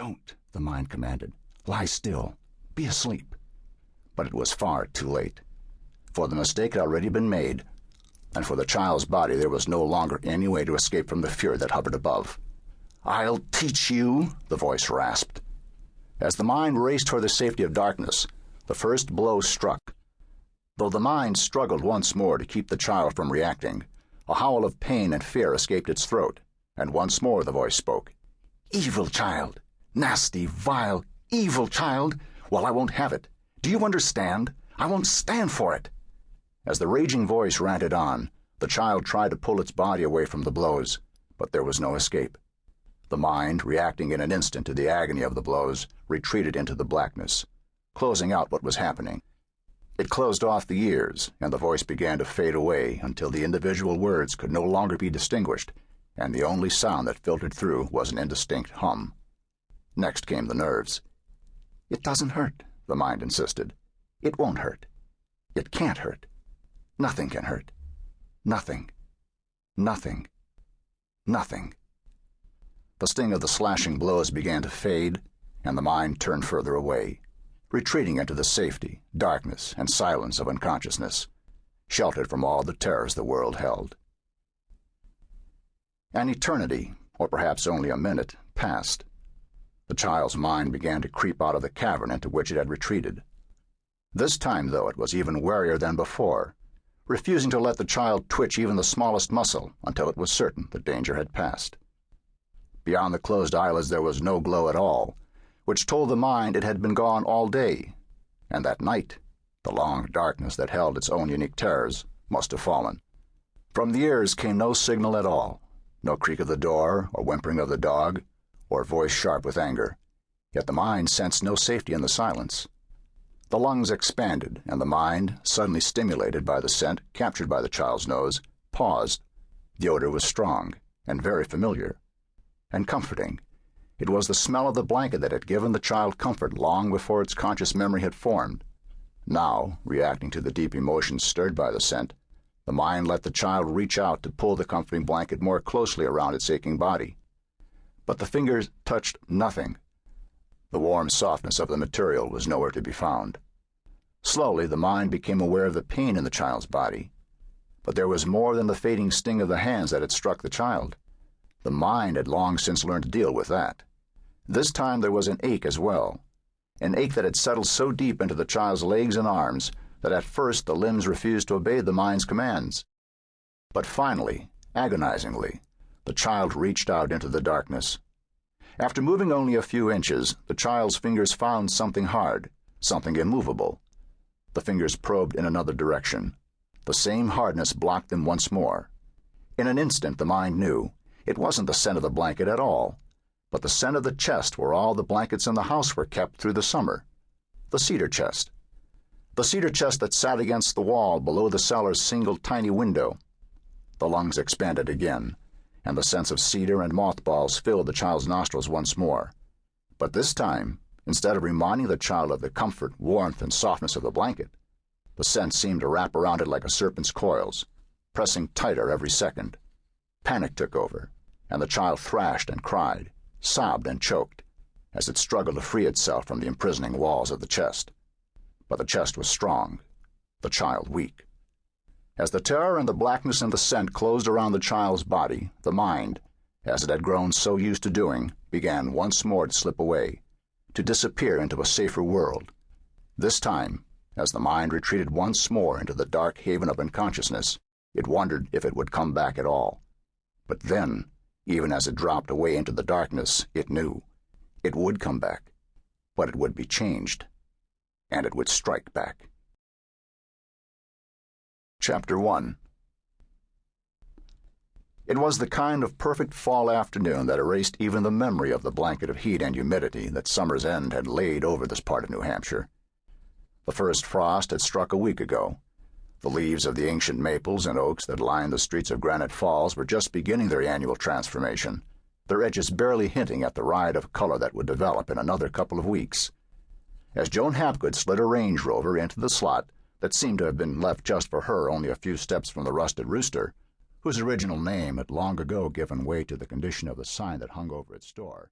"Don't," the mind commanded. "Lie still. Be asleep." But it was far too late, for the mistake had already been made, and for the child's body there was no longer any way to escape from the fury that hovered above. "I'll teach you," the voice rasped. As the mind raced toward the safety of darkness, the first blow struck. Though the mind struggled once more to keep the child from reacting, a howl of pain and fear escaped its throat, and once more the voice spoke. "Evil child! Nasty, vile, evil child! Well, I won't have it. Do you understand? I won't stand for it." As the raging voice ranted on, the child tried to pull its body away from the blows, but there was no escape. The mind, reacting in an instant to the agony of the blows, retreated into the blackness, closing out what was happening. It closed off the ears, and the voice began to fade away until the individual words could no longer be distinguished, and the only sound that filtered through was an indistinct hum. Next came the nerves. "It doesn't hurt," the mind insisted. "It won't hurt. It can't hurt. Nothing can hurt. Nothing. Nothing. Nothing." The sting of the slashing blows began to fade, and the mind turned further away, retreating into the safety, darkness, and silence of unconsciousness, sheltered from all the terrors the world held. An eternity, or perhaps only a minute, passed. The child's mind began to creep out of the cavern into which it had retreated. This time, though, it was even warier than before, refusing to let the child twitch even the smallest muscle until it was certain the danger had passed. Beyond the closed eyelids there was no glow at all, which told the mind it had been gone all day, and that night, the long darkness that held its own unique terrors, must have fallen. From the ears came no signal at all, no creak of the door or whimpering of the dog, or voice sharp with anger, yet the mind sensed no safety in the silence. The lungs expanded, and the mind, suddenly stimulated by the scent captured by the child's nose, paused. The odor was strong and very familiar, and comforting. It was the smell of the blanket that had given the child comfort long before its conscious memory had formed. Now, reacting to the deep emotions stirred by the scent, the mind let the child reach out to pull the comforting blanket more closely around its aching body. But the fingers touched nothing. The warm softness of the material was nowhere to be found. Slowly, the mind became aware of the pain in the child's body. But there was more than the fading sting of the hands that had struck the child. The mind had long since learned to deal with that. This time there was an ache as well, an ache that had settled so deep into the child's legs and arms that at first the limbs refused to obey the mind's commands. But finally, agonizingly, the child reached out into the darkness. After moving only a few inches, the child's fingers found something hard, something immovable. The fingers probed in another direction. The same hardness blocked them once more. In an instant the mind knew. It wasn't the scent of the blanket at all, but the scent of the chest where all the blankets in the house were kept through the summer. The cedar chest. The cedar chest that sat against the wall below the cellar's single tiny window. The lungs expanded again, and the sense of cedar and mothballs filled the child's nostrils once more. But this time, instead of reminding the child of the comfort, warmth, and softness of the blanket, the scent seemed to wrap around it like a serpent's coils, pressing tighter every second. Panic took over, and the child thrashed and cried, sobbed and choked, as it struggled to free itself from the imprisoning walls of the chest. But the chest was strong, the child weak. As the terror and the blackness and the scent closed around the child's body, the mind, as it had grown so used to doing, began once more to slip away, to disappear into a safer world. This time, as the mind retreated once more into the dark haven of unconsciousness, it wondered if it would come back at all. But then, even as it dropped away into the darkness, it knew. It would come back, but it would be changed, and it would strike back. Chapter 1. It was the kind of perfect fall afternoon that erased even the memory of the blanket of heat and humidity that summer's end had laid over this part of New Hampshire. The first frost had struck a week ago. The leaves of the ancient maples and oaks that lined the streets of Granite Falls were just beginning their annual transformation, their edges barely hinting at the riot of color that would develop in another couple of weeks. As Joan Hapgood slid her Range Rover into the slot that seemed to have been left just for her only a few steps from the Rusted Rooster, whose original name had long ago given way to the condition of the sign that hung over its door,